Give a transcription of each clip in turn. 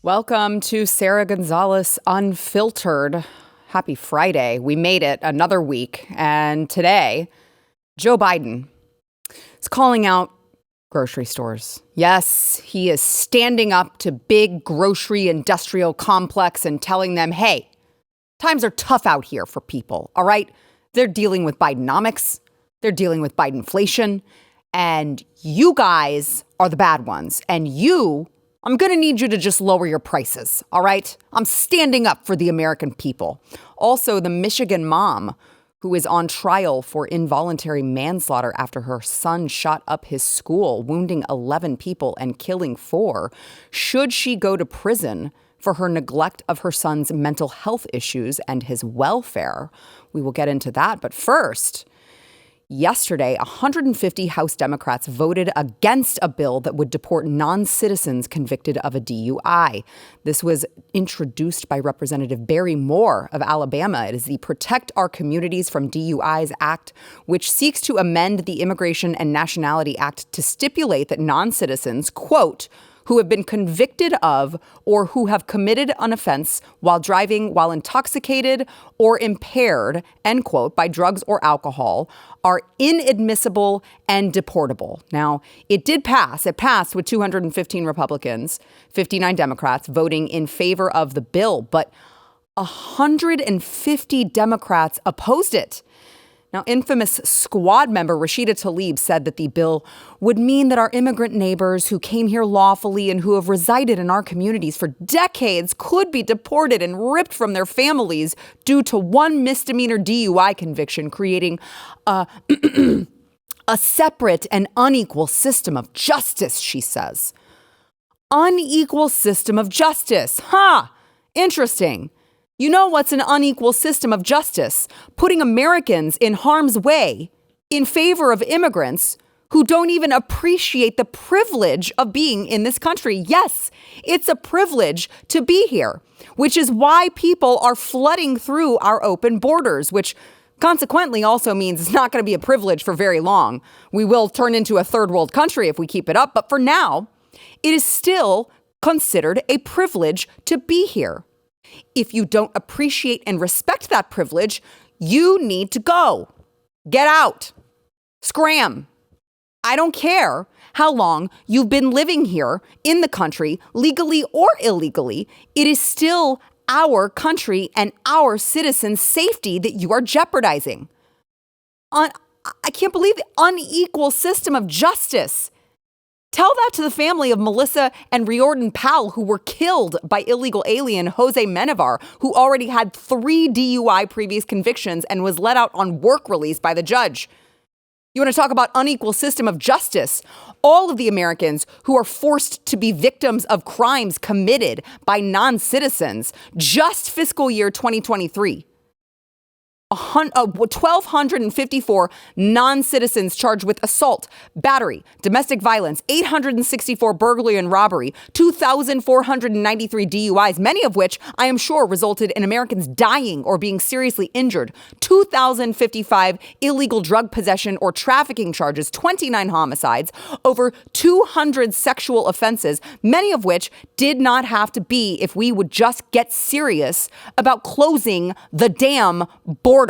Welcome to Sara Gonzales Unfiltered. Happy Friday. We made it another week. And today, Joe Biden is calling out grocery stores. Yes, he is standing up to big grocery industrial complex and telling them, hey, times are tough out here for people, all right? They're dealing with Bidenomics. They're dealing with Bidenflation. And you guys are the bad ones. And I'm going to need you to just lower your prices, all right? I'm standing up for the American people. Also, the Michigan mom who is on trial for involuntary manslaughter after her son shot up his school, wounding 11 people and killing 4. Should she go to prison for her neglect of her son's mental health issues and his welfare? We will get into that. But first, yesterday, 150 House Democrats voted against a bill that would deport non-citizens convicted of a DUI. This was introduced by Representative Barry Moore of Alabama. It is the Protect Our Communities from DUIs Act, which seeks to amend the Immigration and Nationality Act to stipulate that non-citizens, quote, who have been convicted of or who have committed an offense while driving while intoxicated or impaired, end quote, by drugs or alcohol, are inadmissible and deportable. Now, it did pass. It passed with 215 Republicans, 59 Democrats voting in favor of the bill, but 150 Democrats opposed it. Now, infamous squad member Rashida Tlaib said that the bill would mean that our immigrant neighbors who came here lawfully and who have resided in our communities for decades could be deported and ripped from their families due to one misdemeanor DUI conviction, creating a separate and unequal system of justice, she says. Unequal system of justice. Interesting. You know what's an unequal system of justice? Putting Americans in harm's way in favor of immigrants who don't even appreciate the privilege of being in this country. Yes, it's a privilege to be here, which is why people are flooding through our open borders, which consequently also means it's not going to be a privilege for very long. We will turn into a third world country if we keep it up. But for now, it is still considered a privilege to be here. If you don't appreciate and respect that privilege, you need to go. Get out. Scram. I don't care how long you've been living here in the country, legally or illegally. It is still our country and our citizens' safety that you are jeopardizing. I can't believe the unequal system of justice. Tell that to the family of Melissa and Riordan Powell, who were killed by illegal alien Jose Menevar, who already had 3 DUI previous convictions and was let out on work release by the judge. You want to talk about unequal system of justice? All of the Americans who are forced to be victims of crimes committed by non-citizens, just fiscal year 2023. 1,254 non-citizens charged with assault, battery, domestic violence, 864 burglary and robbery, 2,493 DUIs, many of which I am sure resulted in Americans dying or being seriously injured, 2,055 illegal drug possession or trafficking charges, 29 homicides, over 200 sexual offenses, many of which did not have to be if we would just get serious about closing the damn border.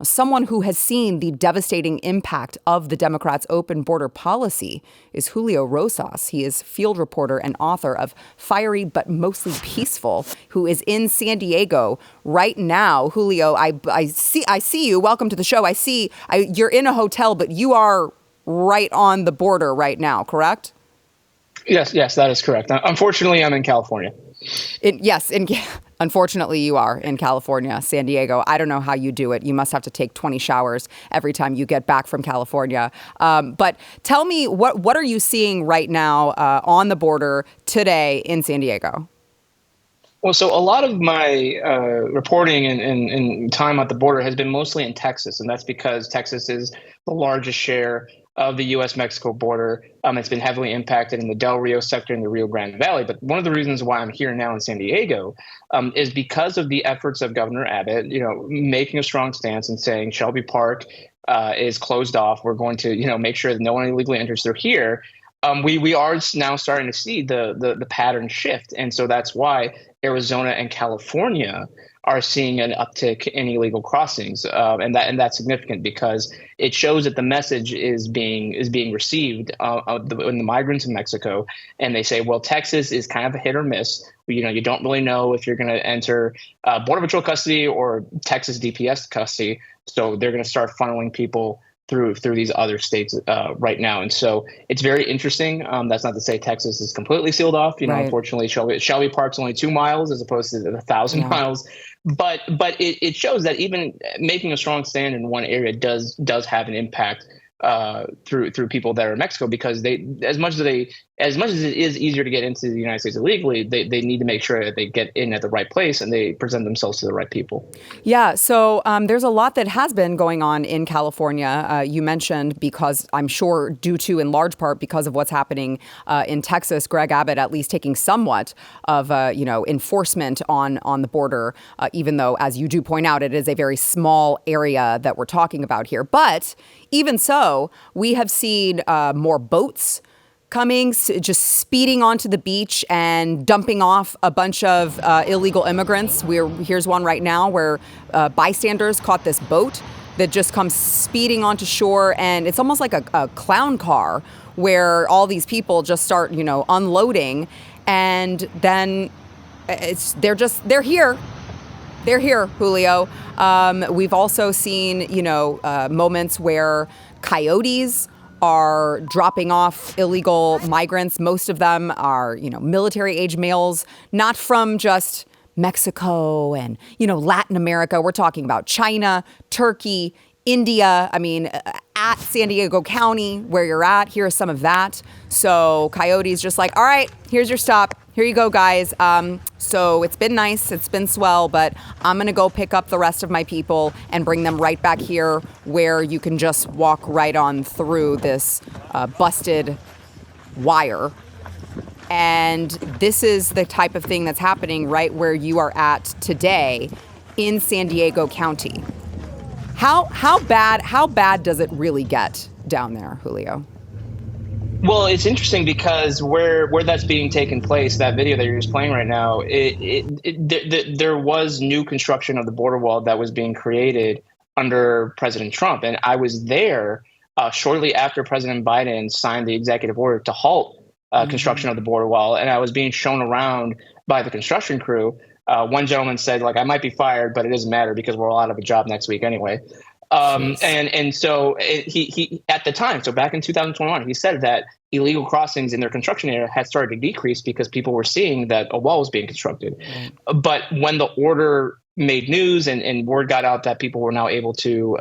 Someone who has seen the devastating impact of the Democrats' open border policy is Julio Rosas. He is field reporter and author of Fiery but Mostly Peaceful, who is in San Diego right now. Julio, I see you. Welcome to the show. You're in a hotel, but you are right on the border right now, correct? Yes, that is correct. Unfortunately, I'm in California. Unfortunately, you are in California, San Diego. I don't know how you do it. You must have to take 20 showers every time you get back from California. But tell me, what are you seeing right now on the border today in San Diego? Well, so a lot of my reporting and time at the border has been mostly in Texas, and that's because Texas is the largest share of the U.S.-Mexico border. It's been heavily impacted in the Del Rio sector in the Rio Grande Valley. But one of the reasons why I'm here now in San Diego is because of the efforts of Governor Abbott, making a strong stance and saying Shelby Park is closed off. We're going to, make sure that no one illegally enters through here. We are now starting to see the pattern shift. And so that's why Arizona and California are seeing an uptick in illegal crossings. And that's significant because it shows that the message is being received in the migrants in Mexico. And they say, well, Texas is kind of a hit or miss. You don't really know if you're going to enter Border Patrol custody or Texas DPS custody. So they're going to start funneling people through these other states right now. And so it's very interesting. That's not to say Texas is completely sealed off. Right. Unfortunately, Shelby Park's only 2 miles as opposed to 1,000 miles. But it shows that even making a strong stand in one area does have an impact through people that are in Mexico, because they, as much as it is easier to get into the United States illegally, they need to make sure that they get in at the right place and they present themselves to the right people. Yeah. So there's a lot that has been going on in California. You mentioned, because I'm sure due to, in large part, because of what's happening in Texas, Greg Abbott at least taking somewhat of enforcement on the border, even though, as you do point out, it is a very small area that we're talking about here. But even so, we have seen more boats coming, just speeding onto the beach and dumping off a bunch of illegal immigrants. Here's one right now where bystanders caught this boat that just comes speeding onto shore, and it's almost like a clown car where all these people just start, unloading, and then they're here. They're here, Julio. We've also seen, moments where coyotes are dropping off illegal migrants. Most of them are, military-age males, not from just Mexico and, Latin America. We're talking about China, Turkey, India. I mean, at San Diego County, where you're at, here's some of that. So Coyote's just like, all right, here's your stop. Here you go, guys. So it's been nice. It's been swell, but I'm going to go pick up the rest of my people and bring them right back here where you can just walk right on through this busted wire. And this is the type of thing that's happening right where you are at today in San Diego County. How bad does it really get down there, Julio? Well, it's interesting because where that's being taken place, that video that you're just playing right now, there was new construction of the border wall that was being created under President Trump. And I was there shortly after President Biden signed the executive order to halt construction of the border wall. And I was being shown around by the construction crew. One gentleman said, I might be fired, but it doesn't matter because we're all out of a job next week anyway. And so he at the time, so back in 2021, he said that illegal crossings in their construction area had started to decrease because people were seeing that a wall was being constructed. But when the order made news and word got out that people were now able to,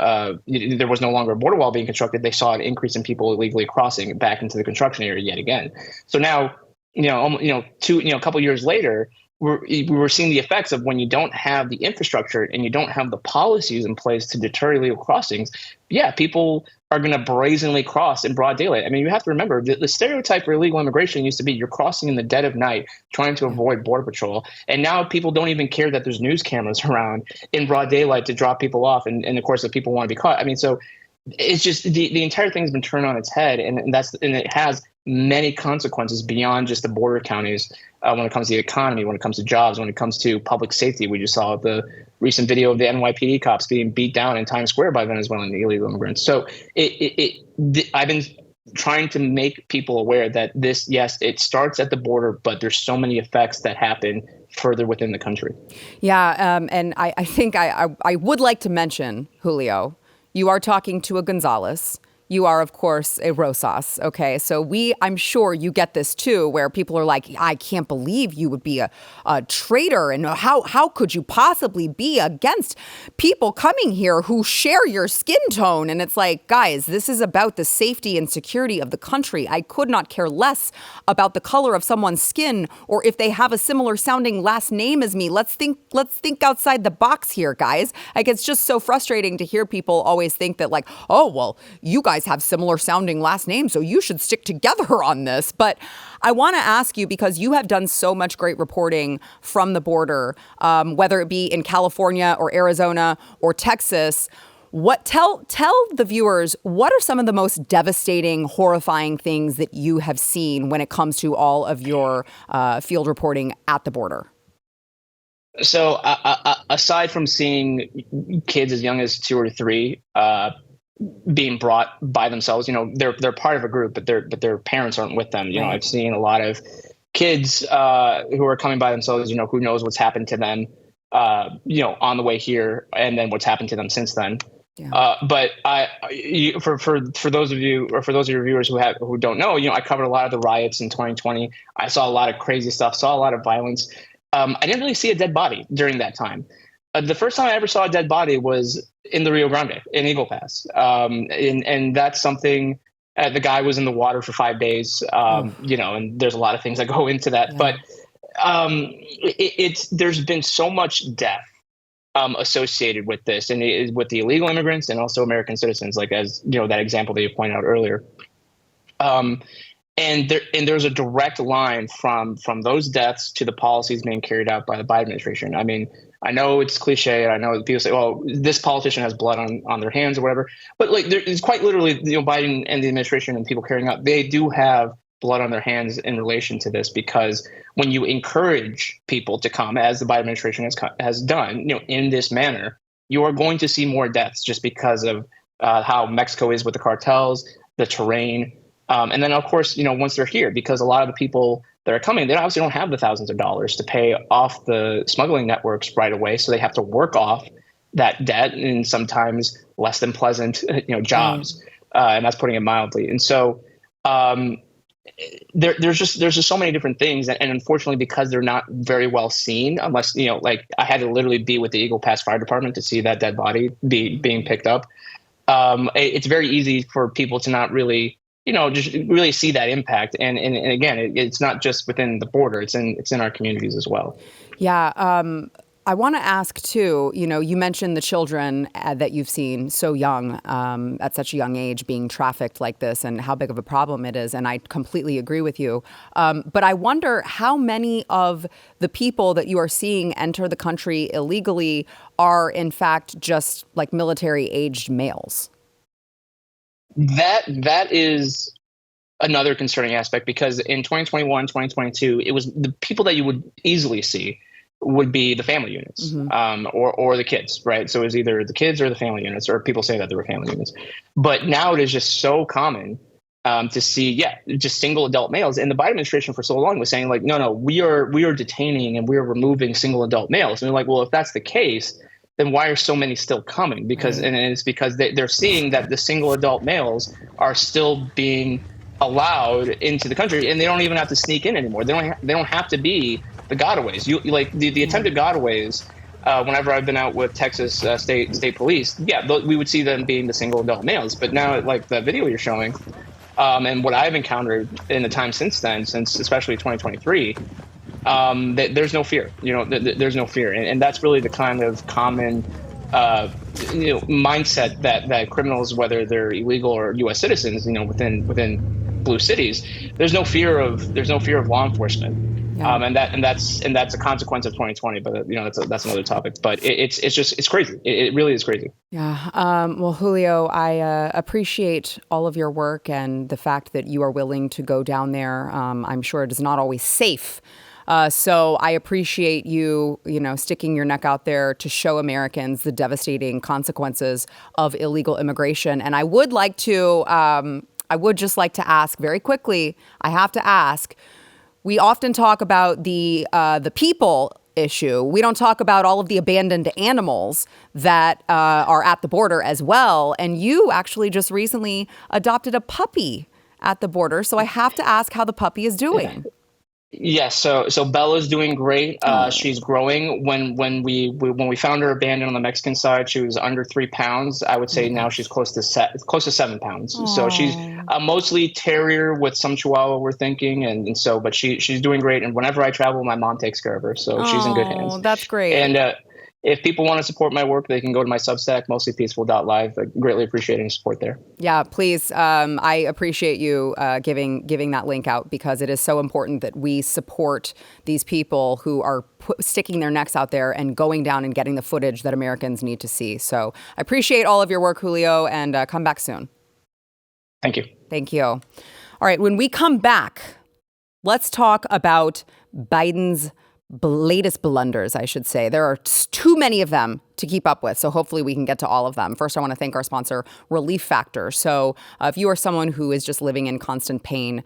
there was no longer a border wall being constructed, they saw an increase in people illegally crossing back into the construction area yet again. So now, a couple years later, we were seeing the effects of when you don't have the infrastructure and you don't have the policies in place to deter illegal crossings. Yeah, people are going to brazenly cross in broad daylight. I mean, you have to remember the stereotype for illegal immigration used to be you're crossing in the dead of night, trying to avoid Border Patrol. And now people don't even care that there's news cameras around in broad daylight to drop people off. And of course, if people want to be caught. I mean, so it's just the entire thing has been turned on its head. And it has many consequences beyond just the border counties when it comes to the economy, when it comes to jobs, when it comes to public safety. We just saw the recent video of the NYPD cops being beat down in Times Square by Venezuelan illegal immigrants. So I've been trying to make people aware that this, yes, it starts at the border, but there's so many effects that happen further within the country. Yeah. And I think I would like to mention, Julio, you are talking to a Gonzalez. You are, of course, a Rosas. Okay, so I'm sure you get this too, where people are like, I can't believe you would be a traitor, and how could you possibly be against people coming here who share your skin tone? And it's like, guys, this is about the safety and security of the country. I could not care less about the color of someone's skin or if they have a similar sounding last name as me. Let's think outside the box here, guys. Like, it's just so frustrating to hear people always think that, like, oh, well, you guys guys have similar sounding last names, so you should stick together on this. But I want to ask you, because you have done so much great reporting from the border, whether it be in California or Arizona or Texas. Tell the viewers, what are some of the most devastating, horrifying things that you have seen when it comes to all of your field reporting at the border? So aside from seeing kids as young as 2 or 3 being brought by themselves, they're part of a group, but their parents aren't with them. I've seen a lot of kids who are coming by themselves. Who knows what's happened to them, on the way here, and then what's happened to them since then. Yeah. But for those of you, or for those of your viewers who don't know, I covered a lot of the riots in 2020. I saw a lot of crazy stuff, saw a lot of violence. I didn't really see a dead body during that time. The first time I ever saw a dead body was in the Rio Grande, in Eagle Pass. And that's something, the guy was in the water for 5 days, and there's a lot of things that go into that. Yeah. But there's been so much death associated with this, and with the illegal immigrants and also American citizens, like, as that example that you pointed out earlier. And there's a direct line from those deaths to the policies being carried out by the Biden administration. I mean, I know it's cliche. I know people say, "Well, this politician has blood on their hands," or whatever. But like, there is quite literally, Biden and the administration and people carrying out, they do have blood on their hands in relation to this, because when you encourage people to come, as the Biden administration has done, in this manner, you are going to see more deaths, just because of how Mexico is with the cartels, the terrain. And then, of course, once they're here, because a lot of the people that are coming, they obviously don't have the thousands of dollars to pay off the smuggling networks right away. So they have to work off that debt in sometimes less than pleasant, jobs. And that's putting it mildly. And so there's just so many different things. And unfortunately, because they're not very well seen, unless, like, I had to literally be with the Eagle Pass Fire Department to see that dead body being picked up. It's very easy for people to not really, just really see that impact. And again, it's not just within the border, it's in our communities as well. Yeah. I want to ask too, you mentioned the children that you've seen so young, at such a young age, being trafficked like this, and how big of a problem it is. And I completely agree with you. But I wonder how many of the people that you are seeing enter the country illegally are in fact just like military aged males. That is another concerning aspect, because in 2021, 2022, it was the people that you would easily see would be the family units, or the kids, right? So it was either the kids or the family units, or people say that they were family units. But now it is just so common to see, just single adult males. And the Biden administration for so long was saying, like, no, we are detaining and we are removing single adult males. And they're like, well, if that's the case, then why are so many still coming? Because and it's because they're seeing that the single adult males are still being allowed into the country, and they don't even have to sneak in anymore. They don't have to be the gotaways. You like the attempted gotaways. Whenever I've been out with Texas state police, we would see them being the single adult males. But now, like the video you're showing, and what I've encountered in the time since then, since especially 2023, there's no fear. There's no fear, and that's really the kind of common mindset that criminals, whether they're illegal or U.S. citizens, within blue cities, there's no fear of law enforcement. Yeah. And that's a consequence of 2020, but that's another topic. But it's crazy. It really is crazy. Yeah. Well, Julio, I appreciate all of your work and the fact that you are willing to go down there. I'm sure it is not always safe. So I appreciate you, sticking your neck out there to show Americans the devastating consequences of illegal immigration. And I would just like to ask very quickly. I have to ask. We often talk about the people issue. We don't talk about all of the abandoned animals that are at the border as well. And you actually just recently adopted a puppy at the border. So I have to ask how the puppy is doing. Yes, so Bella's doing great. She's growing. When we found her abandoned on the Mexican side, she was under 3 pounds. I would say now she's close to 7 pounds. Aww. So she's mostly terrier with some Chihuahua, we're thinking, but she's doing great. And whenever I travel, my mom takes care of her, so she's in good hands. That's great. And if people want to support my work, they can go to my Substack, MostlyPeaceful.Live. I greatly appreciate any support there. Yeah, please. I appreciate you giving that link out, because it is so important that we support these people who are sticking their necks out there and going down and getting the footage that Americans need to see. So I appreciate all of your work, Julio, and come back soon. Thank you. Thank you. All right, when we come back, let's talk about Biden's latest blunders, I should say. There are too many of them to keep up with, so hopefully we can get to all of them. First, I want to thank our sponsor, Relief Factor. So if you are someone who is just living in constant pain,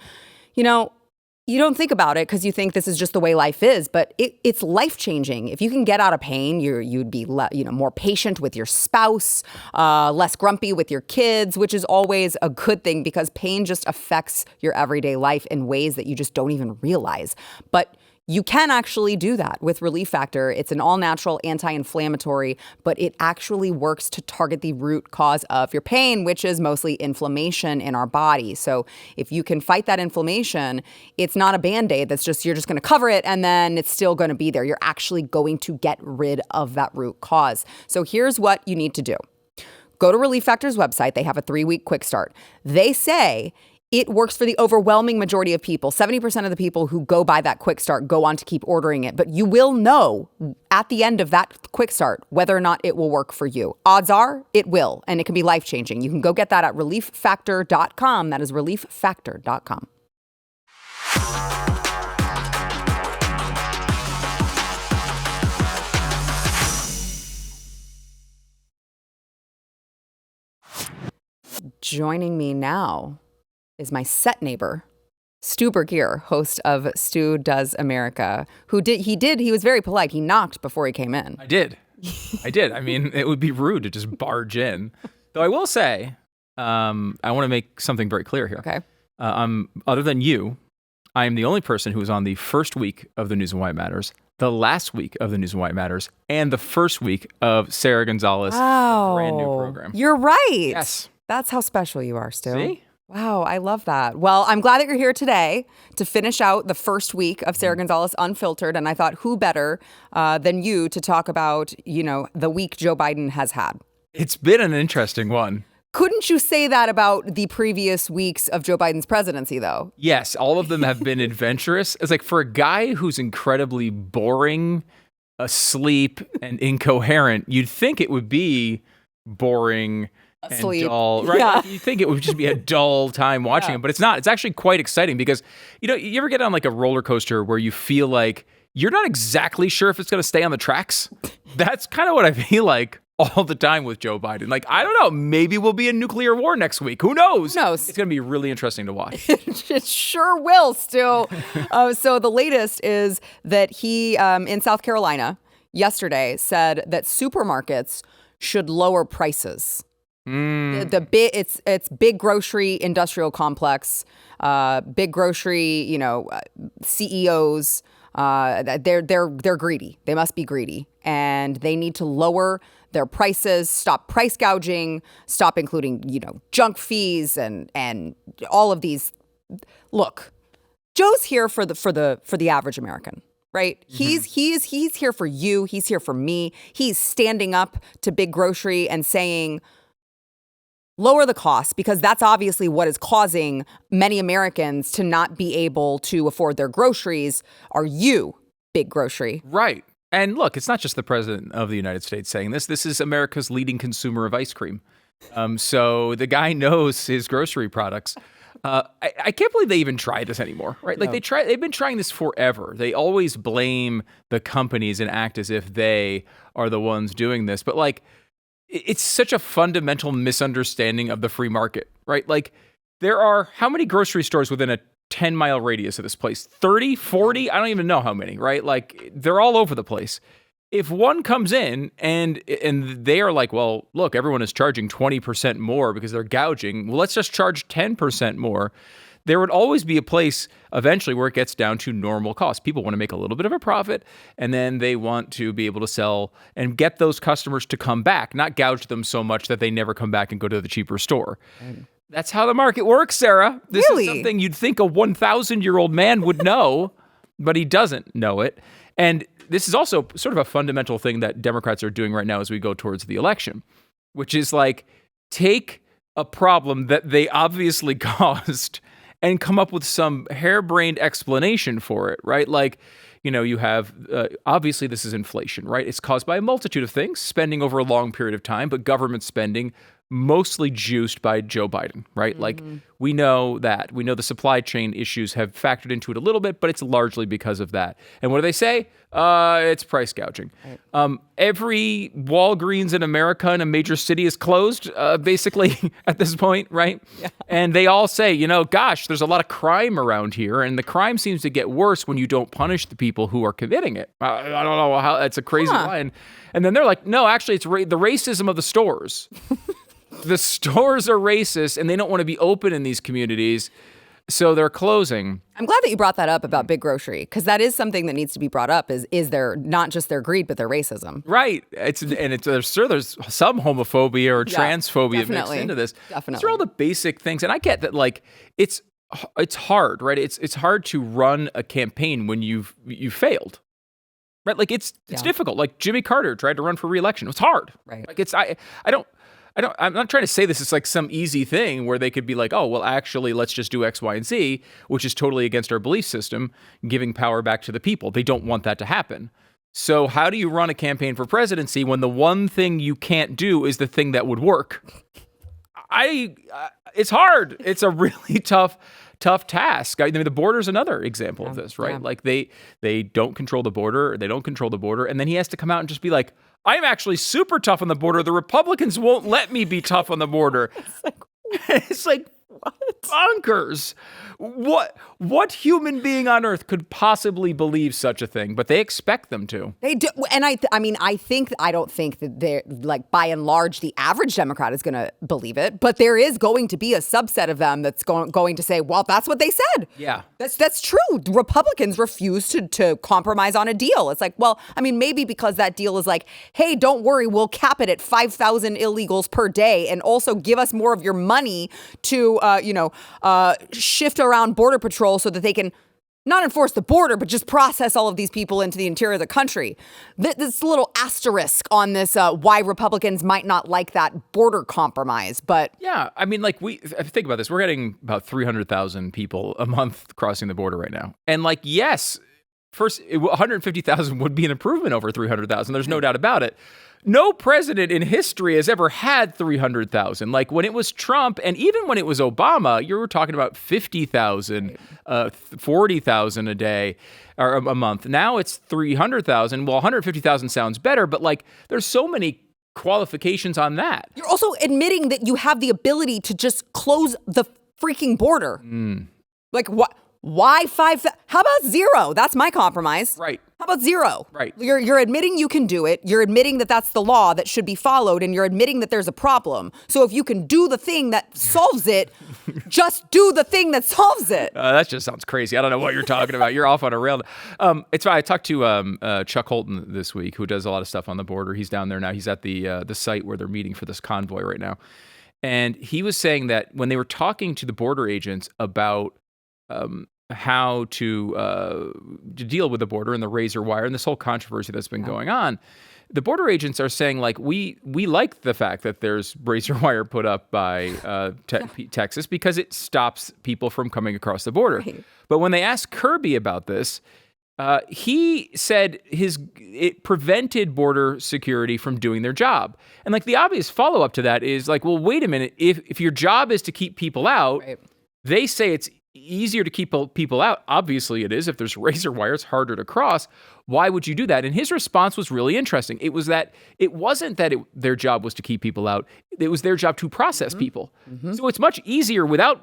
you don't think about it because you think this is just the way life is, but it's life-changing. If you can get out of pain, you'd be more patient with your spouse, less grumpy with your kids, which is always a good thing because pain just affects your everyday life in ways that you just don't even realize. But you can actually do that with Relief Factor. It's an all-natural anti-inflammatory, but it actually works to target the root cause of your pain, which is mostly inflammation in our body. So if you can fight that inflammation, it's not a Band-Aid you're just going to cover it and then it's still going to be there. You're actually going to get rid of that root cause. So here's what you need to do. Go to Relief Factor's website. They have a 3-week quick start. They say it works for the overwhelming majority of people. 70% of the people who go by that quick start go on to keep ordering it. But you will know at the end of that quick start whether or not it will work for you. Odds are it will, and it can be life-changing. You can go get that at relieffactor.com. That is relieffactor.com. Joining me now is my set neighbor, Stu Burguiere, host of Stu Does America, he was very polite. He knocked before he came in. I did. I mean, it would be rude to just barge in. Though I will say, I want to make something very clear here. Okay. Other than you, I am the only person who was on the first week of the News and Why It Matters, the last week of the News and Why It Matters, and the first week of Sara Gonzales' brand new program. You're right. Yes. That's how special you are, Stu. See? Wow, I love that. Well, I'm glad that you're here today to finish out the first week of Sara Gonzales Unfiltered. And I thought, who better than you to talk about, the week Joe Biden has had? It's been an interesting one. Couldn't you say that about the previous weeks of Joe Biden's presidency, though? Yes, all of them have been adventurous. It's like for a guy who's incredibly boring, asleep, and incoherent, you'd think it would be boring Asleep. and dull, right? Yeah. Like, you think it would just be a dull time watching it, but it's not. It's actually quite exciting because, you ever get on like a roller coaster where you feel like you're not exactly sure if it's going to stay on the tracks? That's kind of what I feel like all the time with Joe Biden. Like, I don't know, maybe we'll be in nuclear war next week. Who knows? Who knows? It's going to be really interesting to watch. It sure will, Stu. So the latest is that he, in South Carolina, yesterday said that supermarkets should lower prices. It's big grocery industrial complex, big grocery, CEOs. They're greedy. They must be greedy, and they need to lower their prices, stop price gouging, stop including junk fees and all of these. Look, Joe's here for the average American. Right? Mm-hmm. He's here for you. He's here for me. He's standing up to big grocery and saying, lower the cost, because that's obviously what is causing many Americans to not be able to afford their groceries. Are you big grocery? Right. And look, it's not just the president of the United States saying this. This is America's leading consumer of ice cream. So the guy knows his grocery products. I can't believe they even try this anymore, right? Like they've been trying this forever. They always blame the companies and act as if they are the ones doing this. But like, it's such a fundamental misunderstanding of the free market, right? Like, there are how many grocery stores within a 10-mile radius of this place? 30, 40? I don't even know how many, right? Like, they're all over the place. If one comes in and they are like, well, look, everyone is charging 20% more because they're gouging. Well, let's just charge 10% more. There would always be a place eventually where it gets down to normal cost. People want to make a little bit of a profit, and then they want to be able to sell and get those customers to come back, not gouge them so much that they never come back and go to the cheaper store. That's how the market works, Sarah. This is something you'd think a 1,000-year-old man would know, but he doesn't know it. And this is also sort of a fundamental thing that Democrats are doing right now as we go towards the election, which is like take a problem that they obviously caused and come up with some harebrained explanation for it, right? Like, you have, obviously this is inflation, right? It's caused by a multitude of things, spending over a long period of time, but government spending mostly juiced by Joe Biden, right? Like, we know that. We know the supply chain issues have factored into it a little bit, but it's largely because of that. And what do they say? It's price gouging. Right. Every Walgreens in America in a major city is closed, basically, at this point, right? Yeah. And they all say, gosh, there's a lot of crime around here, and the crime seems to get worse when you don't punish the people who are committing it. I don't know how, that's a crazy line. And then they're like, no, actually, it's the racism of the stores. The stores are racist, and they don't want to be open in these communities, so they're closing. I'm glad that you brought that up about big grocery, because that is something that needs to be brought up. Is their not just their greed, but their racism? Right. There's some homophobia or transphobia mixed into this. Definitely. These are all the basic things, and I get that. Like it's hard, right? It's hard to run a campaign when you've failed. Right. Like it's difficult. Like Jimmy Carter tried to run for re-election. It was hard. Right. Like I'm not trying to say this is like some easy thing where they could be like, oh, well, actually, let's just do X, Y, and Z, which is totally against our belief system, giving power back to the people. They don't want that to happen. So how do you run a campaign for presidency when the one thing you can't do is the thing that would work? It's hard. It's a really tough task. I mean, the border is another example of this, right? Yeah. Like they don't control the border. And then he has to come out and just be like, I'm actually super tough on the border. The Republicans won't let me be tough on the border. It's like what? Bonkers. What human being on earth could possibly believe such a thing? But they expect them to. They do, and I don't think that they're like by and large the average Democrat is going to believe it. But there is going to be a subset of them that's going to say, well, that's what they said. Yeah, that's true. Republicans refuse to compromise on a deal. It's like, well, I mean, maybe because that deal is like, hey, don't worry, we'll cap it at 5,000 illegals per day, and also give us more of your money to shift around Border Patrol so that they can not enforce the border, but just process all of these people into the interior of the country. This little asterisk on this, why Republicans might not like that border compromise. But yeah, I mean, like think about this. We're getting about 300,000 people a month crossing the border right now. And like, yes, first 150,000 would be an improvement over 300,000. There's no doubt about it. No president in history has ever had 300,000. Like when it was Trump and even when it was Obama, you were talking about 50,000, 40,000 a day or a month. Now it's 300,000. Well, 150,000 sounds better, but like there's so many qualifications on that. You're also admitting that you have the ability to just close the freaking border. Like what? Why 5? How about 0? That's my compromise. Right. How about 0? Right. You're admitting you can do it. You're admitting that that's the law that should be followed, and you're admitting that there's a problem. So if you can do the thing that solves it, just do the thing that solves it. That just sounds crazy. I don't know what you're talking about. You're off on a rail. It's fine. I talked to Chuck Holton this week, who does a lot of stuff on the border. He's down there now. He's at the site where they're meeting for this convoy right now. And he was saying that when they were talking to the border agents about how to deal with the border and the razor wire and this whole controversy that's been going on, the border agents are saying, like, we like the fact that there's razor wire put up by Texas because it stops people from coming across the border. Right. But when they asked Kirby about this, he said it prevented border security from doing their job. And like the obvious follow-up to that is like, well, wait a minute. If your job is to keep people out, right. They say it's easier to keep people out. Obviously it is. If there's razor wire, it's harder to cross. Why would you do that? And his response was really interesting. It was that it wasn't that their job was to keep people out. It was their job to process people. Mm-hmm. So it's much easier without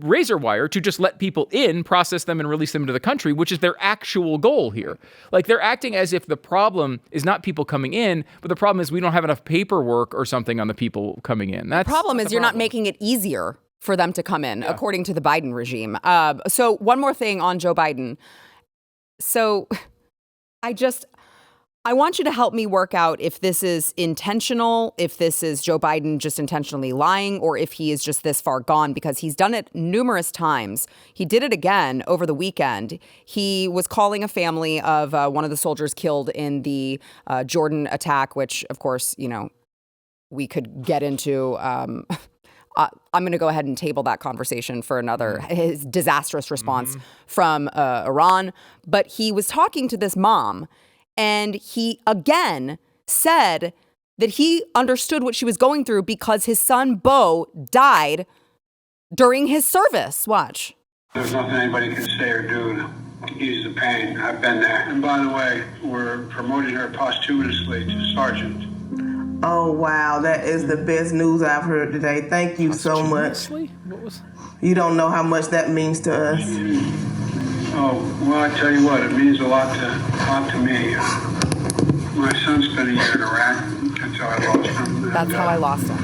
razor wire to just let people in, process them, and release them into the country, which is their actual goal here. Like they're acting as if the problem is not people coming in, but the problem is we don't have enough paperwork or something on the people coming in. The problem is you're not making it easier for them to come in, according to the Biden regime. So one more thing on Joe Biden. So I I want you to help me work out if this is intentional, if this is Joe Biden just intentionally lying, or if he is just this far gone, because he's done it numerous times. He did it again over the weekend. He was calling a family of one of the soldiers killed in the Jordan attack, which, of course, we could get into. I'm going to go ahead and table that conversation for his disastrous response from Iran. But he was talking to this mom, and he again said that he understood what she was going through because his son, Bo, died during his service. Watch. There's nothing anybody can say or do to ease the pain. I've been there. And by the way, we're promoting her posthumously to sergeant. Oh, wow. That is the best news I've heard today. Thank you so much. You don't know how much that means to us. Oh, well, I tell you what, it means a lot to me. My son spent a year in Iraq. That's how I lost him. That's how I lost him.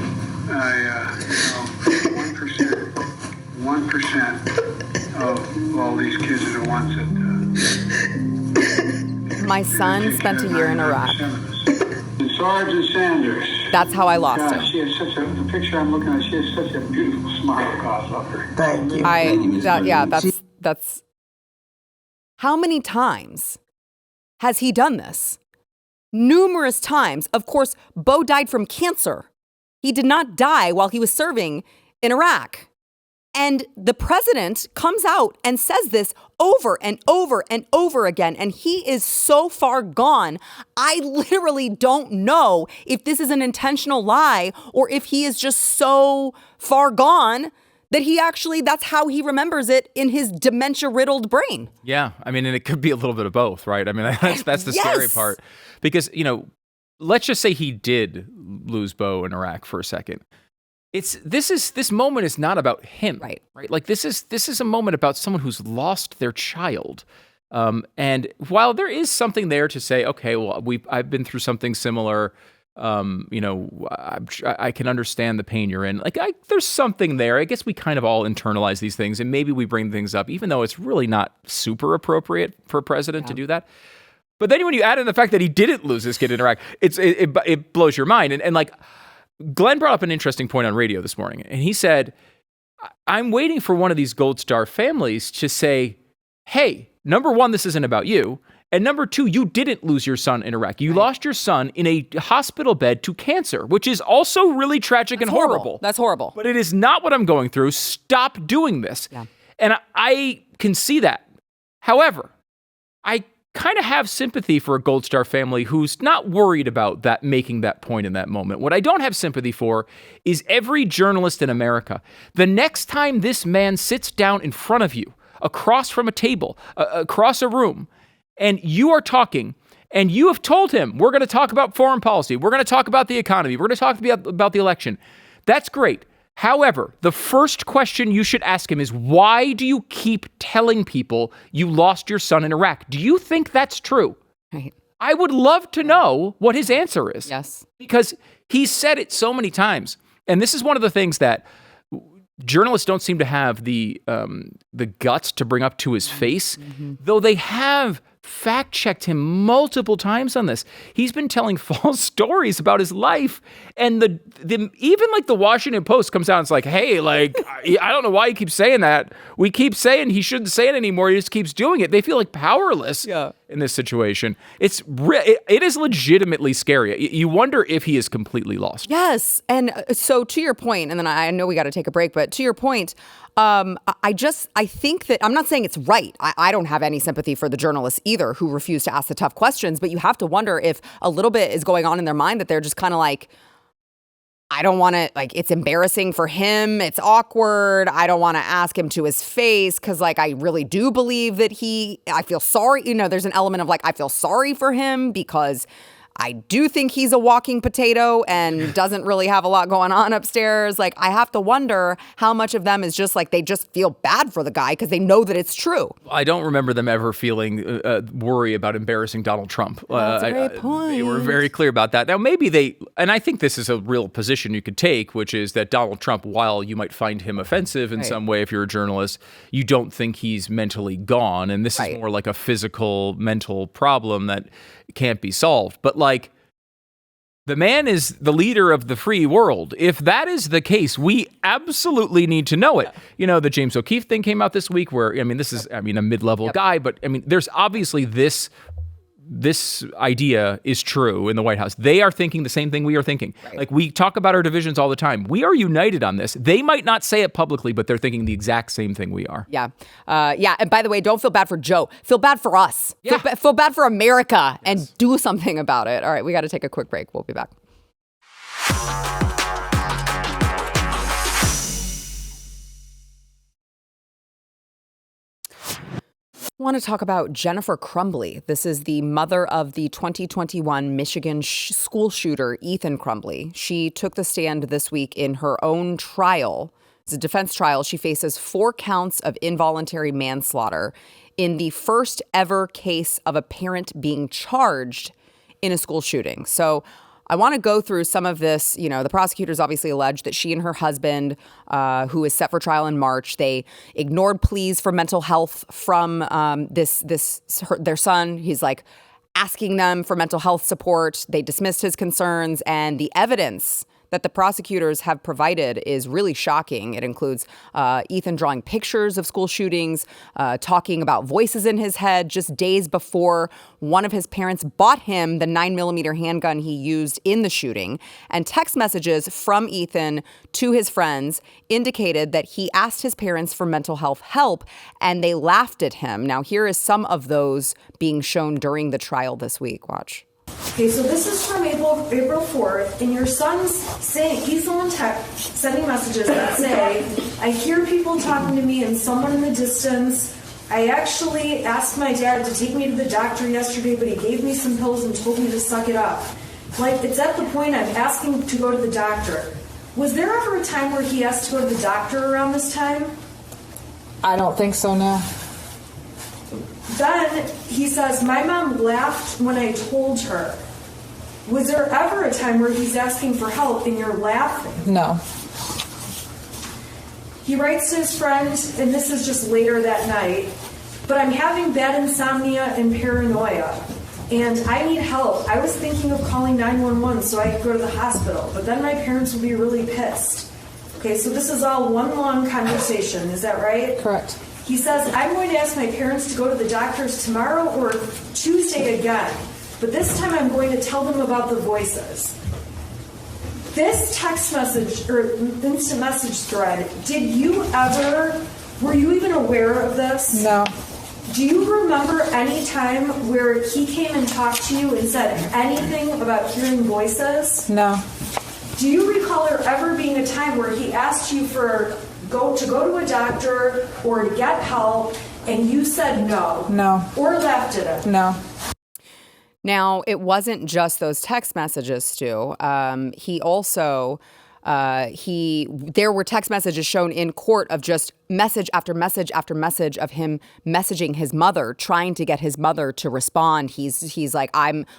1% of all these kids are the ones that... My son spent a year in Iraq. And Sergeant Sanders. That's how I lost him. She has the picture I'm looking at, she has such a beautiful smile across of her. Thank you. That's how many times has he done this? Numerous times. Of course, Bo died from cancer. He did not die while he was serving in Iraq. And the president comes out and says this over and over and over again. And he is so far gone. I literally don't know if this is an intentional lie or if he is just so far gone that that's how he remembers it in his dementia-riddled brain. Yeah. I mean, and it could be a little bit of both, right? I mean, that's the scary part. Because, let's just say he did lose Bo in Iraq for a second. This moment is not about him, right? Like this is a moment about someone who's lost their child. And while there is something there to say, okay, well, I've been through something similar. I can understand the pain you're in. There's something there. I guess we kind of all internalize these things, and maybe we bring things up, even though it's really not super appropriate for a president to do that. But then when you add in the fact that he didn't lose this kid in Iraq, it blows your mind. And Glenn brought up an interesting point on radio this morning, and he said, I'm waiting for one of these Gold Star families to say, hey, number one, this isn't about you. And number two, you didn't lose your son in Iraq. You lost your son in a hospital bed to cancer, which is also really tragic and horrible. That's horrible. But it is not what I'm going through. Stop doing this. Yeah. And I can see that. However, I kind of have sympathy for a Gold Star family who's not worried about that, making that point in that moment. What I don't have sympathy for is every journalist in America. The next time this man sits down in front of you, across from a table, across a room, and you are talking, and you have told him, we're going to talk about foreign policy, we're going to talk about the economy, we're going to talk about the election. That's great. However, the first question you should ask him is, why do you keep telling people you lost your son in Iraq? Do you think that's true? Right. I would love to know what his answer is. Yes. Because he's said it so many times. And this is one of the things that journalists don't seem to have the guts to bring up to his face, though they have fact-checked him multiple times on this. He's been telling false stories about his life, and even the Washington Post comes out and it's like, hey, I don't know why he keeps saying that. We keep saying he shouldn't say it anymore. He just keeps doing it. They feel powerless in this situation. It is legitimately scary. You wonder if he is completely lost. Yes, and so to your point, and then I know we got to take a break, but to your point, I think that I'm not saying it's right. I don't have any sympathy for the journalists either who refuse to ask the tough questions, but you have to wonder if a little bit is going on in their mind that they're just kind of I don't want to, it's embarrassing for him. It's awkward. I don't want to ask him to his face because, I really do believe that I feel sorry. There's an element of, I feel sorry for him because I do think he's a walking potato and doesn't really have a lot going on upstairs. Like, I have to wonder how much of them is just like they just feel bad for the guy because they know that it's true. I don't remember them ever feeling worry about embarrassing Donald Trump. That's a great point. They were very clear about that. Now, maybe and I think this is a real position you could take, which is that Donald Trump, while you might find him offensive in some way if you're a journalist, you don't think he's mentally gone. And this is more like a physical, mental problem that can't be solved. But like, the man is the leader of the free world. If that is the case, we absolutely need to know it. You know, the James O'Keefe thing came out this week where, this is, a mid-level guy, but there's obviously this idea is true in the White House. They are thinking the same thing we are thinking. Right. Like, we talk about our divisions all the time. We are united on this. They might not say it publicly, but they're thinking the exact same thing we are. Yeah. And by the way, don't feel bad for Joe. Feel bad for us. Yeah. Feel bad for America and do something about it. All right, we got to take a quick break. We'll be back. I want to talk about Jennifer Crumbley. This is the mother of the 2021 Michigan school shooter, Ethan Crumbley. She took the stand this week in her own trial. It's a defense trial. She faces 4 counts of involuntary manslaughter in the first ever case of a parent being charged in a school shooting. So I want to go through some of this. You know, the prosecutors obviously alleged that she and her husband, who is set for trial in March, they ignored pleas for mental health from their son. He's like asking them for mental health support. They dismissed his concerns, and the evidence that the prosecutors have provided is really shocking. It includes Ethan drawing pictures of school shootings, talking about voices in his head just days before one of his parents bought him the 9mm handgun he used in the shooting. And text messages from Ethan to his friends indicated that he asked his parents for mental health help, and they laughed at him. Now, here is some of those being shown during the trial this week. Watch. Okay, so this is from April 4th, and your son's saying, he's on text, sending messages that say, I hear people talking to me and someone in the distance. I actually asked my dad to take me to the doctor yesterday, but he gave me some pills and told me to suck it up. Like, it's at the point I'm asking to go to the doctor. Was there ever a time where he asked to go to the doctor around this time? I don't think so, no. Then he says, my mom laughed when I told her. Was there ever a time where he's asking for help and you're laughing? No. He writes to his friend, and this is just later that night, but I'm having bad insomnia and paranoia, and I need help. I was thinking of calling 911 so I could go to the hospital, but then my parents would be really pissed. Okay, so this is all one long conversation. Is that right? Correct. He says, I'm going to ask my parents to go to the doctors tomorrow or Tuesday again, but this time I'm going to tell them about the voices. This text message or instant message thread, were you even aware of this? No. Do you remember any time where he came and talked to you and said anything about hearing voices? No. Do you recall there ever being a time where he asked you to go to a doctor or to get help, and you said no? No. Or laughed at him? No. Now, it wasn't just those text messages, Stu. He also, there were text messages shown in court of just message after message after message of him messaging his mother, trying to get his mother to respond. He's like,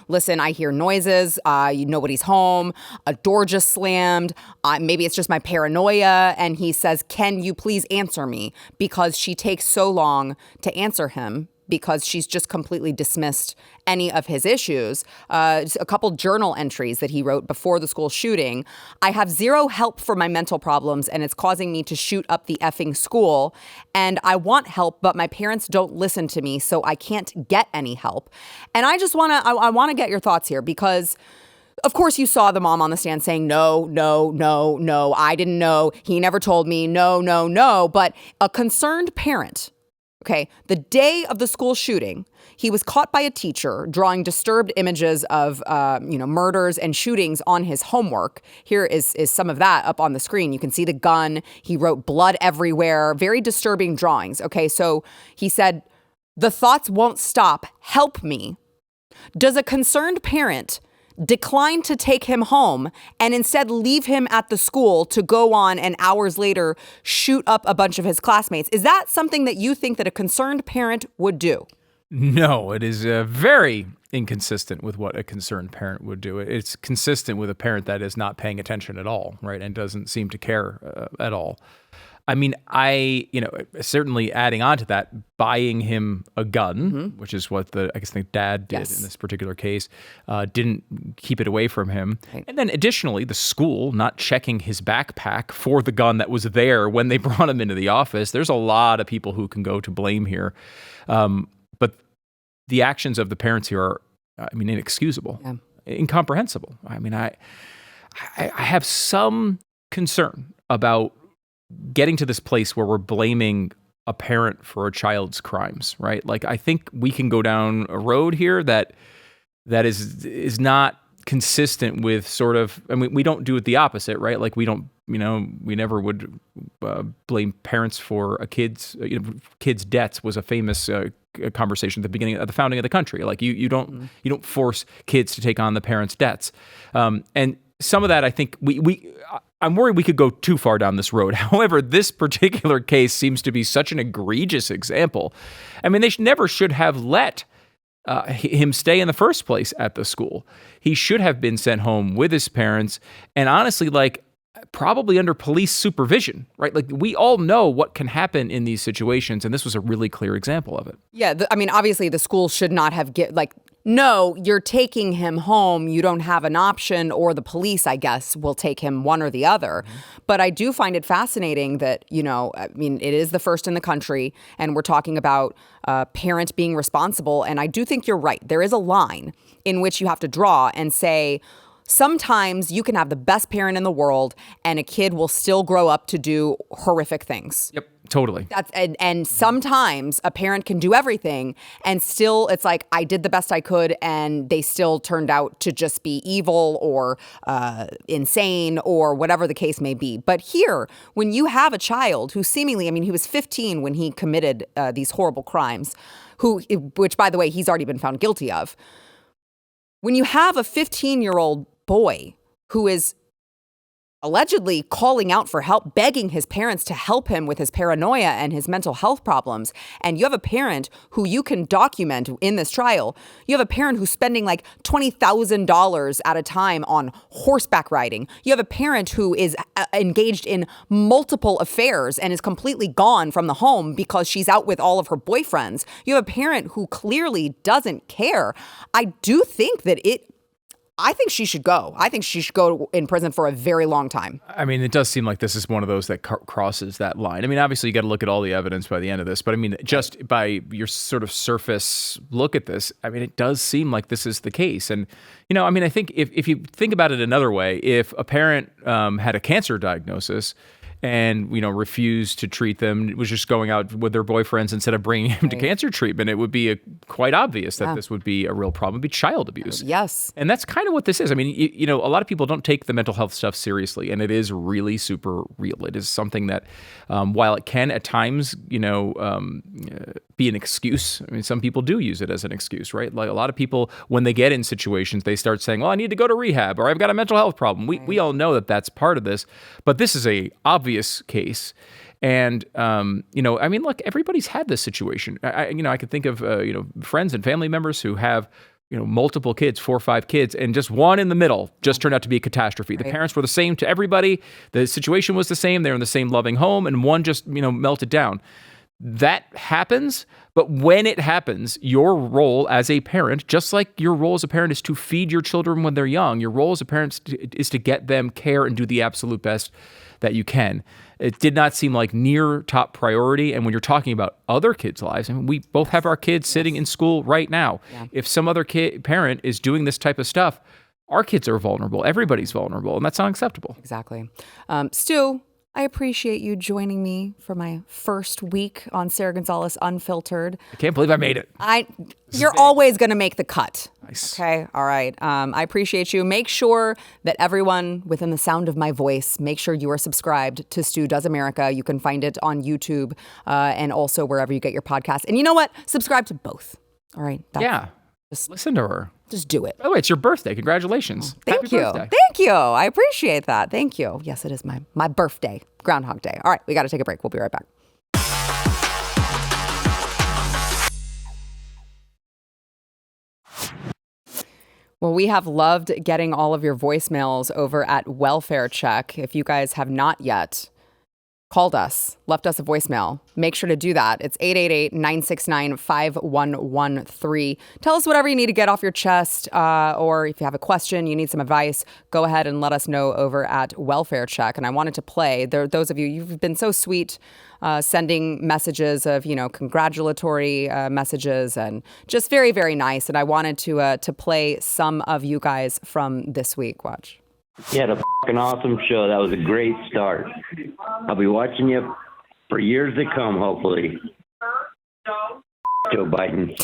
listen, I hear noises. Nobody's home. A door just slammed. Maybe it's just my paranoia. And he says, can you please answer me? Because she takes so long to answer him, because she's just completely dismissed any of his issues. A couple journal entries that he wrote before the school shooting. I have zero help for my mental problems, and it's causing me to shoot up the effing school. And I want help, but my parents don't listen to me, so I can't get any help. And I just want to get your thoughts here, because of course, you saw the mom on the stand saying, no, I didn't know. He never told me. No. But a concerned parent, okay, the day of the school shooting, he was caught by a teacher drawing disturbed images of, murders and shootings on his homework. Here is some of that up on the screen. You can see the gun. He wrote blood everywhere. Very disturbing drawings. Okay, so he said, the thoughts won't stop. Help me. Does a concerned parent decline to take him home and instead leave him at the school to go on and hours later shoot up a bunch of his classmates. Is that something that you think that a concerned parent would do? No, it is very inconsistent with what a concerned parent would do. It's consistent with a parent that is not paying attention at all, right, and doesn't seem to care at all. I mean, certainly adding on to that, buying him a gun, which is what the dad did in this particular case, didn't keep it away from him. Right. And then additionally, the school not checking his backpack for the gun that was there when they brought him into the office. There's a lot of people who can go to blame here. But the actions of the parents here are, inexcusable, incomprehensible. I mean, I have some concern about getting to this place where we're blaming a parent for a child's crimes, right? Like, I think we can go down a road here that is not consistent with sort of, we don't do it the opposite, right? Like, we don't, we never would blame parents for a kid's debts was a famous conversation at the beginning of the founding of the country. Like, you don't force kids to take on the parents' debts. And some of that, I think I'm worried we could go too far down this road. However, this particular case seems to be such an egregious example. I mean, they never should have let him stay in the first place at the school. He should have been sent home with his parents, and honestly, like, probably under police supervision, right? Like, we all know what can happen in these situations, and this was a really clear example of it. Yeah, obviously the school should not have no, you're taking him home. You don't have an option, or the police, I guess, will take him, one or the other. But I do find it fascinating that, it is the first in the country, and we're talking about parent being responsible. And I do think you're right. There is a line in which you have to draw and say, sometimes you can have the best parent in the world and a kid will still grow up to do horrific things. Yep, totally. And sometimes a parent can do everything and still it's like, I did the best I could and they still turned out to just be evil or insane or whatever the case may be. But here, when you have a child who seemingly, he was 15 when he committed these horrible crimes, which, by the way, he's already been found guilty of. When you have a 15-year-old boy who is allegedly calling out for help, begging his parents to help him with his paranoia and his mental health problems, and you have a parent who you can document in this trial, you have a parent who's spending like $20,000 at a time on horseback riding. You have a parent who is engaged in multiple affairs and is completely gone from the home because she's out with all of her boyfriends. You have a parent who clearly doesn't care. I do think that I think she should go. I think she should go in prison for a very long time. It does seem like this is one of those that crosses that line. Obviously, you got to look at all the evidence by the end of this, but just by your sort of surface look at this, it does seem like this is the case. And, I think if you think about it another way, if a parent had a cancer diagnosis and, refused to treat them, was just going out with their boyfriends instead of bringing him to cancer treatment, it would be quite obvious that this would be a real problem. It would be child abuse. Yes. And that's kind of what this is. A lot of people don't take the mental health stuff seriously, and it is really super real. It is something that, while it can at times, be an excuse, some people do use it as an excuse, right? Like, a lot of people, when they get in situations, they start saying, well, I need to go to rehab, or I've got a mental health problem. We all know that that's part of this, but this is a obvious case. And, look, everybody's had this situation. I could think of, friends and family members who have, multiple kids, 4 or 5 kids, and just one in the middle just turned out to be a catastrophe. Right. The parents were the same to everybody. The situation was the same. They're in the same loving home, and one just, melted down. That happens, but when it happens, your role as a parent, just like your role as a parent is to feed your children when they're young, your role as a parent is to get them care and do the absolute best that you can. It did not seem like near top priority. And when you're talking about other kids' lives, we both have our kids sitting in school right now. Yeah. If some other parent is doing this type of stuff, our kids are vulnerable. Everybody's vulnerable, and that's unacceptable. Exactly. Stu, I appreciate you joining me for my first week on Sara Gonzales Unfiltered. I can't believe I made it. You're always going to make the cut. Nice. Okay. All right. I appreciate you. Make sure that everyone within the sound of my voice, make sure you are subscribed to Stu Does America. You can find it on YouTube and also wherever you get your podcasts. And you know what? Subscribe to both. All right. Just listen to her. Just do it. By the way, it's your birthday. Congratulations. Thank Happy you. birthday. Thank you. I appreciate that. Thank you. Yes, it is my birthday, Groundhog Day. All right, we got to take a break. We'll be right back. Well, we have loved getting all of your voicemails over at Welfare Check. If you guys have not yet called us, left us a voicemail, make sure to do that. It's 888-969-5113. Tell us whatever you need to get off your chest, or if you have a question, you need some advice, go ahead and let us know over at Welfare Check. And I wanted to play, those of you, you've been so sweet, sending messages of, congratulatory messages and just very, very nice. And I wanted to play some of you guys from this week. Watch. You had a fucking awesome show. That was a great start. I'll be watching you for years to come, hopefully. Joe Biden.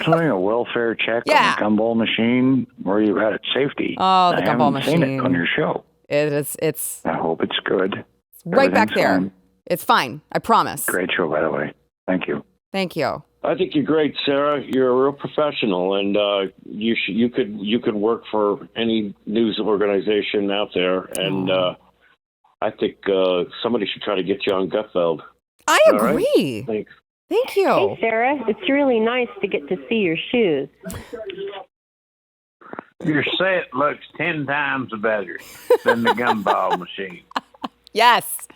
Doing a welfare check on the gumball machine where you had it safety. Oh, the gumball machine. I haven't seen it on your show. It's. I hope it's good. It's right back there. Fine. It's fine. I promise. Great show, by the way. Thank you. Thank you. I think you're great, Sarah. You're a real professional, and you could work for any news organization out there. And I think somebody should try to get you on Gutfeld. I agree. Right? Thanks. Thank you. Hey, Sarah. It's really nice to get to see your shoes. Your set looks 10 times better than the gumball machine. Yes.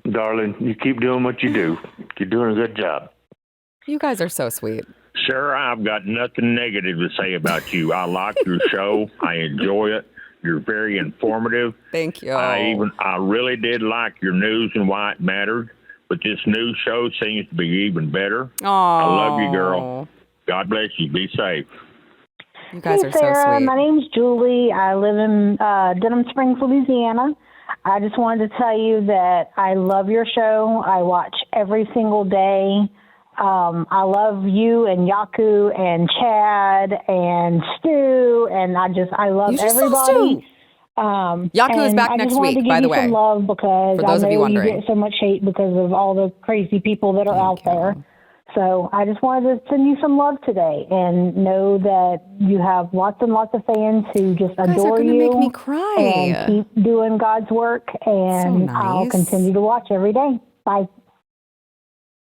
Darling, you keep doing what you do. You're doing a good job. You guys are so sweet. Sarah, I've got nothing negative to say about you. I like your show. I enjoy it. You're very informative. Thank you. I really did like your news and why it mattered, but this new show seems to be even better. Oh, I love you, girl. God bless you. Be safe. You guys are Sarah, so sweet. My name's Julie. I live in Denham Springs, Louisiana. I just wanted to tell you that I love your show. I watch every single day. I love you and Yaku and Chad and Stu, and I love everybody. Yaku is back next week, by the way. I just wanted to give you some love because for those I of you know wondering. you get so much hate because of all the crazy people that are out there. So I just wanted to send you some love today and know that you have lots and lots of fans who just adore you. Make me cry. And keep doing God's work, and so nice. I'll continue to watch every day. Bye.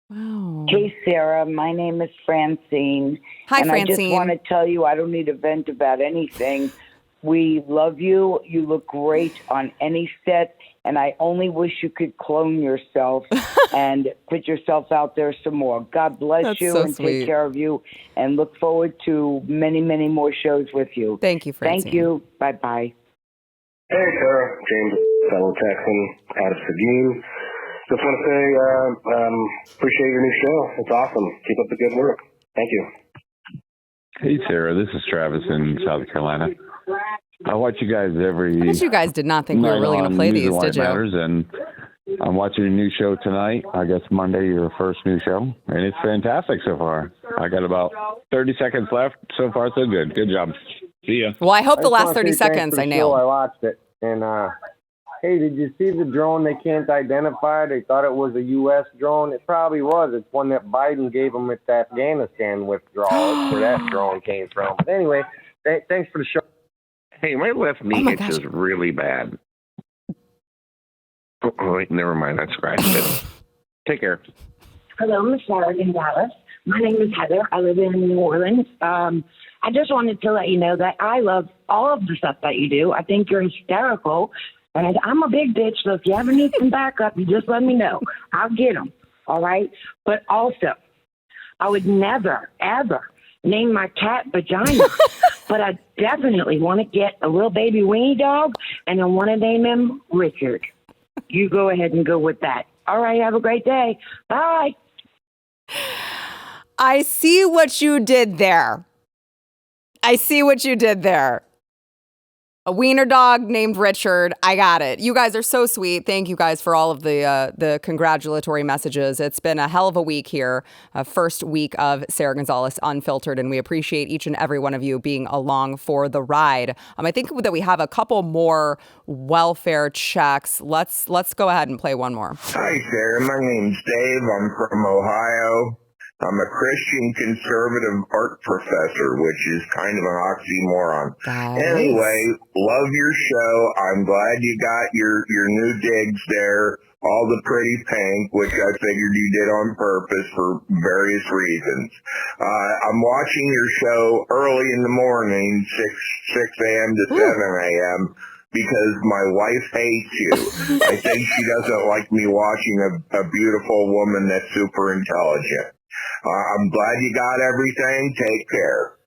Wow. Hey, Sarah. My name is Francine. Hi, and Francine. I just want to tell you I don't need to vent about anything. We love you. You look great on any set, and I only wish you could clone yourself and put yourself out there some more. God bless That's you so and sweet. take care of you, and look forward to many, many more shows with you. Thank you, Francine. Thank you. Bye-bye. Hey, Sarah. James, fellow Texan out of Seguin. Just want to say appreciate your new show. It's awesome. Keep up the good work. Thank you. Hey, Sarah. This is Travis in South Carolina. I watch you guys every. I bet you guys did not think we were really going to play these, did you? Matters, and I'm watching a new show tonight. I guess Monday, your first new show, and it's fantastic so far. I got about 30 seconds left. So far, so good. Good job. See ya. Well, I hope the last 30 seconds I nailed. I watched it, and hey, did you see the drone they can't identify? They thought it was a U.S. drone. It probably was. It's one that Biden gave them at the Afghanistan withdrawal. That's where that drone came from. But anyway, thanks for the show. Hey, my left knee itches really bad. Oh, wait, never mind. I scratched it. Take care. Hello, Miss Sara Gonzales. My name is Heather. I live in New Orleans. I just wanted to let you know that I love all of the stuff that you do. I think you're hysterical. And I'm a big bitch, so if you ever need some backup, you just let me know. I'll get them, all right? But also, I would never, ever name my cat Vagina. But I definitely want to get a little baby weenie dog, and I want to name him Richard. You go ahead and go with that. All right, have a great day. Bye. I see what you did there. I see what you did there. A wiener dog named Richard. I got it. You guys are so sweet. Thank you guys for all of the congratulatory messages. It's been a hell of a week here. First week of Sara Gonzales Unfiltered, and we appreciate each and every one of you being along for the ride. I think that we have a couple more welfare checks. Let's go ahead and play one more. Hi, Sarah. My name's Dave. I'm from Ohio. I'm a Christian conservative art professor, which is kind of an oxymoron. Anyway, love your show. I'm glad you got your new digs there. All the pretty pink, which I figured you did on purpose for various reasons. I'm watching your show early in the morning, 6 a.m. to 7 a.m., because my wife hates you. I think she doesn't like me watching a beautiful woman that's super intelligent. I'm glad you got everything. Take care.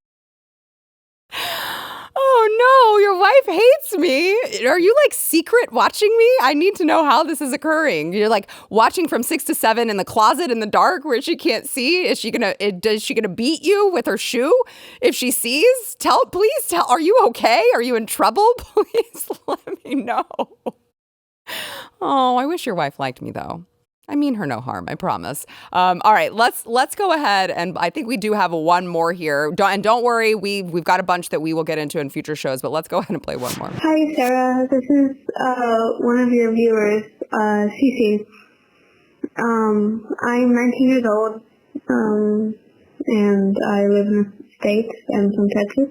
Oh no, your wife hates me. Are you like secret watching me? I need to know how this is occurring. You're like watching from 6 to 7 in the closet in the dark where she can't see. Is she gonna beat you with her shoe if she sees? Please tell. Are you okay? Are you in trouble? Please let me know. Oh, I wish your wife liked me though. I mean her no harm, I promise. All right, let's go ahead, and I think we do have one more here. Don't worry, we've got a bunch that we will get into in future shows, but let's go ahead and play one more. Hi, Sarah. This is one of your viewers, Cece. I'm 19 years old, and I live in the States. I'm from Texas.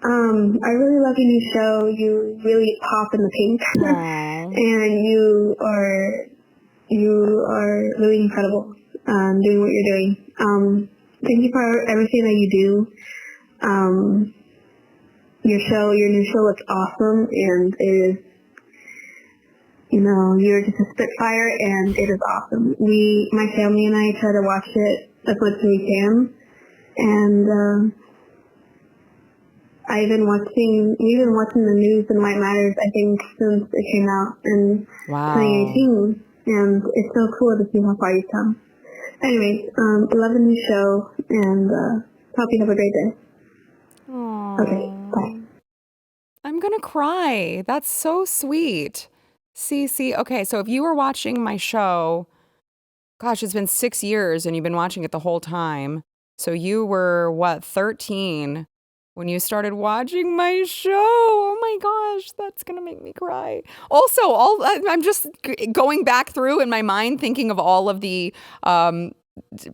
I really love your new show. You really pop in the pink, and you are really incredible doing what you're doing. Thank you for everything that you do. Your new show looks awesome, and it is, you're just a spitfire, and it is awesome. My family and I try to watch it as much as we can, and we've been watching the news and White Matters, I think, since it came out in 2018. And it's so cool to see how far you've come. Anyways, love the new show, and hope you have a great day. Aww. Okay, bye. I'm going to cry. That's so sweet. See, okay, so if you were watching my show, gosh, it's been 6 years, and you've been watching it the whole time. So you were, 13 when you started watching my show. Oh my gosh, that's going to make me cry. Also, I'm just going back through in my mind thinking of all of the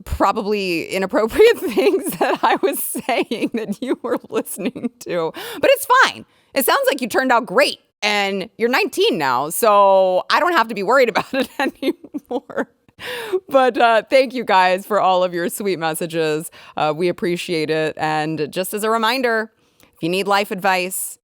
probably inappropriate things that I was saying that you were listening to. But it's fine. It sounds like you turned out great, and you're 19 now, so I don't have to be worried about it anymore. But thank you guys for all of your sweet messages. We appreciate it. And just as a reminder, if you need life advice,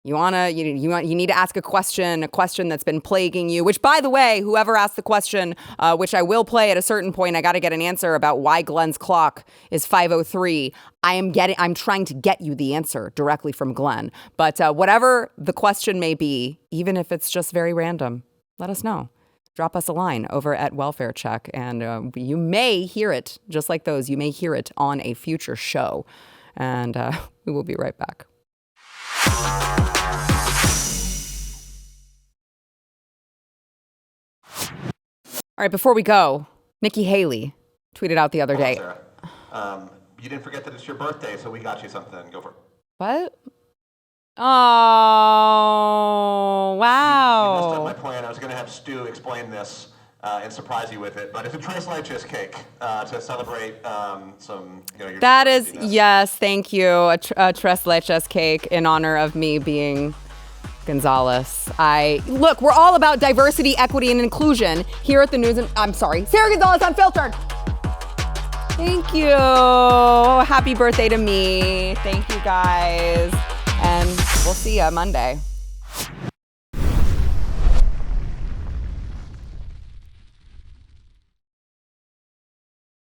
you need to ask a question that's been plaguing you, which, by the way, whoever asked the question, which I will play at a certain point, I got to get an answer about why Glenn's clock is 5:03. I'm trying to get you the answer directly from Glenn. But whatever the question may be, even if it's just very random, let us know. Drop us a line over at Welfare Check, and you may hear it, just like those, you may hear it on a future show. And we will be right back. All right, before we go, Nikki Haley tweeted out the other day. Sarah. You didn't forget that it's your birthday, so we got you something. Go for it. What? Oh, wow. You messed up my plan. I was going to have Stu explain this and surprise you with it, but it's a tres leches cake to celebrate some. That is, yes, thank you. A tres leches cake in honor of me being Gonzalez. Look, we're all about diversity, equity, and inclusion here at the news. Sara Gonzales Unfiltered. Thank you. Happy birthday to me. Thank you guys. And we'll see you Monday.